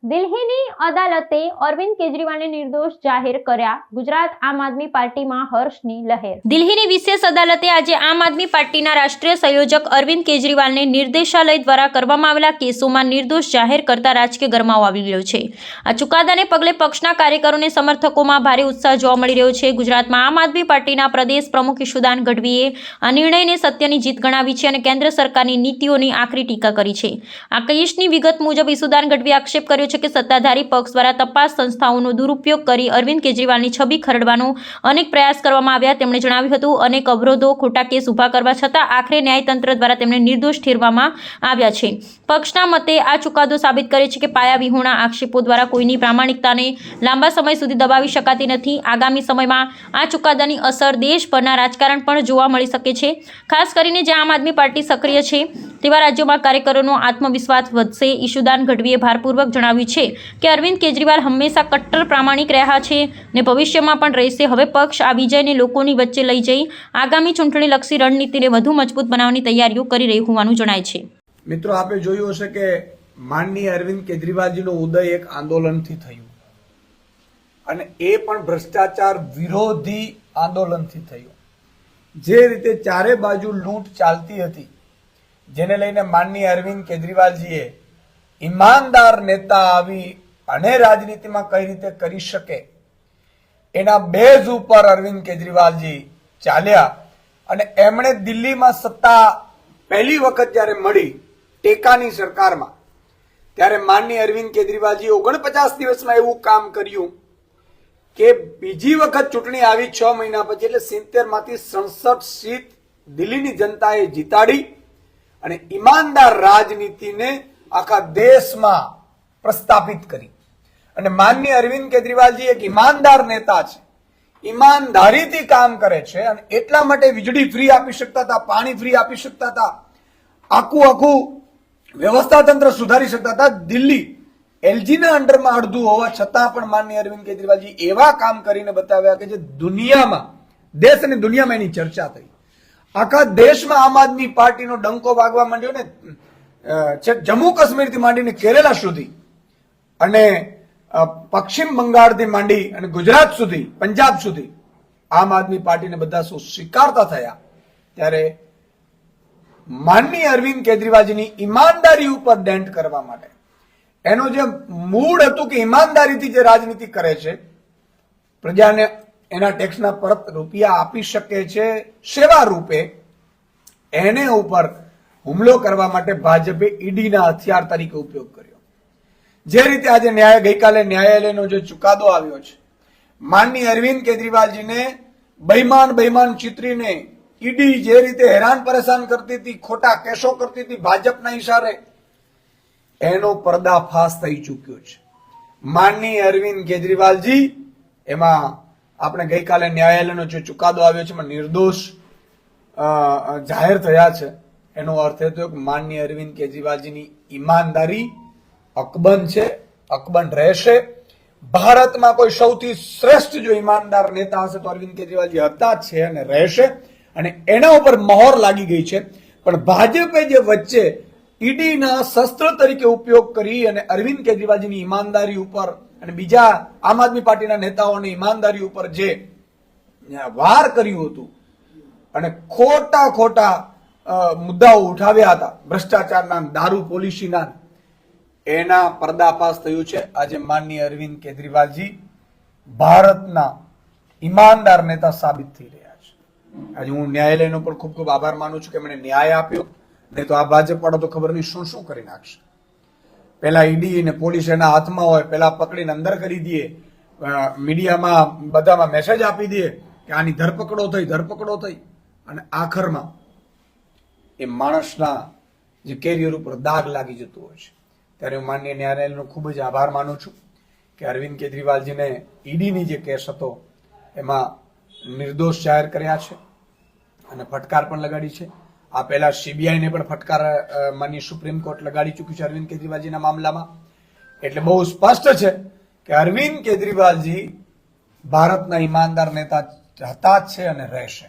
દિલ્હીની અદાલતે અરવિંદ કેજરીવાલને નિર્દોષ જાહેર કર્યા. ગુજરાત આમ આદમી પાર્ટીમાં હર્ષની લહેર. દિલ્હીની વિશેષ અદાલતે આજે આમ આદમી પાર્ટીના રાષ્ટ્રીય સંયોજક અરવિંદ કેજરીવાલને નિર્દેશાલય દ્વારા કરવામાં આવેલા કેસોમાં નિર્દોષ જાહેર કરતા રાજકીય ગરમાવો આવી ગયો છે. આ ચુકાદાને પગલે પક્ષના કાર્યકરોને સમર્થકોમાં ભારે ઉત્સાહ જોવા મળી રહ્યો છે. ગુજરાતમાં આમ આદમી પાર્ટીના પ્રદેશ પ્રમુખ ઈશુદાન ગઢવીએ આ નિર્ણયને સત્યની જીત ગણાવી છે અને કેન્દ્ર સરકારની નીતિઓની આકરી ટીકા કરી છે. આ કેસની વિગત મુજબ ઈશુદાન ગઢવીએ આક્ષેપ કર્યો છે કે સત્તાધારી પક્ષ દ્વારા તપાસ સંસ્થાઓનો દુરુપયોગ કરી અરવિંદ કેજરીવાલની છબી ખરડવાનો અનેક પ્રયાસ કરવામાં આવ્યા. તેમણે જણાવ્યું હતું અનેક અવરોધો, ખોટા કેસ ઉભા કરવા છતાં આખરે ન્યાયતંત્ર દ્વારા તેમને નિર્દોષ ઠેરવવામાં આવ્યા છે. પક્ષના મતે આ ચુકાદો સાબિત કરે છે કે પાયાવિહોણા આક્ષેપો દ્વારા કોઈની પ્રામાણિકતાને લાંબા સમય સુધી દબાવી શકાતી નથી. આગામી સમયમાં આ ચુકાદાની અસર દેશભરના રાજકારણ પણ જોવા મળી શકે છે. ખાસ કરીને જ્યાં આમ આદમી પાર્ટી સક્રિય છે તેવા રાજ્યોમાં કાર્યકરોનો આત્મવિશ્વાસ વધશે. ઈશુદાન ગઢવીએ ભારપૂર્વક જણાવ્યું છે કે અરવિંદ કેજરીવાલ હંમેશા કટ્ટર પ્રામાણિક રહ્યા છે ને ભવિષ્યમાં પણ રહેશે. હવે પક્ષ આ વિજયને લોકોની વચ્ચે લઈ જઈ આગામી ચૂંટણીલક્ષી રણનીતિને વધુ મજબૂત બનાવવાની તૈયારીઓ કરી રહી હોવાનું જણાય છે. મિત્રો, આપણે જોયું હશે કે માનનીય અરવિંદ કેજરીવાલજીનો ઉદય એક આંદોલનથી થયું અને એ પણ ભ્રષ્ટાચાર વિરોધી આંદોલનથી થયું. જે રીતે ચારે બાજુ લૂંટ ચાલતી હતી, જેને લઈને માનનીય અરવિંદ કેજરીવાલજીએ ઈમાનદાર નેતા આવી અને રાજનીતિમાં કઈ રીતે કરી શકે એના બેઝ ઉપર અરવિંદ કેજરીવાલજી ચાલ્યા અને એમણે દિલ્હીમાં સત્તા પહેલી વખત જ્યારે મળી ટેકાની સરકારમાં, ત્યારે માનનીય અરવિંદ કેજરીવાલજી 49 દિવસમાં એવું કામ કર્યું કે બીજી વખત ચૂંટણી આવી 6 મહિના પછી, એટલે 70 માંથી 67 સીટ દિલ્હીની જનતાએ જીતાડી અને ઈમાનદાર રાજનીતિને આખા દેશમાં પ્રસ્થાપિત કરી. અને માનનીય અરવિંદ કેજરીવાલજી એક ઈમાનદાર નેતા છે, ઈમાનદારીથી કામ કરે છે અને એટલા માટે વીજળી ફ્રી આપી શકતા હતા, પાણી ફ્રી આપી શકતા હતા, આખું વ્યવસ્થા તંત્ર સુધારી શકતા હતા. દિલ્હી એલજીના અંડરમાં અડધું હોવા છતાં પણ માનનીય અરવિંદ કેજરીવાલજી એવા કામ કરીને બતાવ્યા કે જે દુનિયામાં, દેશ અને દુનિયામાં એની ચર્ચા થઈ. આખા દેશમાં આમ આદમી પાર્ટીનો ડંકો વાગવા માંડ્યો ને, જમ્મુ કાશ્મીરથી માંડીને કેરેલા સુધી અને પશ્ચિમ બંગાળથી માંડી અને ગુજરાત સુધી, પંજાબ સુધી આમ આદમી પાર્ટીને બધા શું સ્વીકારતા થયા. ત્યારે માનનીય અરવિંદ કેજરીવાલજીની ઈમાનદારી ઉપર ડેન્ટ કરવા માટે, એનો જે મૂળ હતું કે ઈમાનદારીથી જે રાજનીતિ કરે છે, પ્રજાને એના ટેક્સના પરત રૂપિયા આપી શકે છે સેવા રૂપે, એને ઉપર હુમલો કરવા માટે ભાજપે ઈડીના હથિયાર તરીકે ઉપયોગ કર્યો. જે રીતે આજે ગઈકાલે ન્યાયાલયનો જે ચુકાદો આવ્યો છે, માનનીય અરવિંદ કેજરીવાલજીને બૈમાન ચિત્રીને ઈડી જે રીતે હેરાન પરેશાન કરતી હતી, ખોટા કેસો કરતી હતી ભાજપના ઈશારે, એનો પર્દાફાશ થઈ ચૂક્યો છે. માનનીય અરવિંદ કેજરીવાલજી એમાં આપણે ગઈકાલે ન્યાયાલયનો જે ચુકાદો આવ્યો છે એમાં નિર્દોષ જાહેર થયા છે. એનો અર્થ એ થયો કે માનનીય અરવિંદ કેજરીવાલજીની ઈમાનદારી અકબંધ છે, અકબંધ રહેશે. ભારતમાં કોઈ સૌથી શ્રેષ્ઠ જો ઈમાનદાર નેતા હશે તો અરવિંદ કેજરીવાલજી હતા જ છે અને રહેશે, અને એના ઉપર મહોર લાગી ગઈ છે. પણ ભાજપે જે વચ્ચે ઈડીના શસ્ત્ર તરીકે ઉપયોગ કરી અને અરવિંદ કેજરીવાલજીની ઈમાનદારી ઉપર અને બીજા આમ આદમી પાર્ટીના નેતાઓની ઈમાનદારી ઉપર જે વાર કર્યું હતું અને ખોટા મુદ્દાઓ ઉઠાવ્યા હતા, ભ્રષ્ટાચારના, દારૂ પોલિસીના, એના પર્દાફાશ થયું છે. આજે માનનીય અરવિંદ કેજરીવાલજી ભારતના ઈમાનદાર નેતા સાબિત થઈ રહ્યા છે. આજે હું ન્યાયાલયનો પણ ખૂબ આભાર માનું છું કે મને ન્યાય આપ્યો, નહીં તો આ ભાજપ વાળો તો ખબર નહીં શું કરી નાખશે. પેલા ઈડી ને પોલીસ એના હાથમાં હોય, પેલા પકડીને અંદર કરી દે, મીડિયામાં બધામાં મેસેજ આપી દે કે આની ધરપકડો થઈ અને આખરમાં એ માણસના જે કેરિયર ઉપર દાગ લાગી જતું હોય છે. ત્યારે હું માનનીય ન્યાયાલયનો ખૂબ જ આભાર માનું છું કે અરવિંદ કેજરીવાલજીને ઈડીની જે કેસ હતો એમાં નિર્દોષ જાહેર કર્યા છે અને ફટકાર પણ લગાડી છે. આ પહેલા સીબીઆઈને પણ ફટકાર માનનીય સુપ્રીમ કોર્ટ લગાડી ચૂક્યું છે અરવિંદ કેજરીવાલજીના મામલામાં. એટલે બહુ સ્પષ્ટ છે કે અરવિંદ કેજરીવાલજી ભારતના ઈમાનદાર નેતા હતા જ છે અને રહેશે.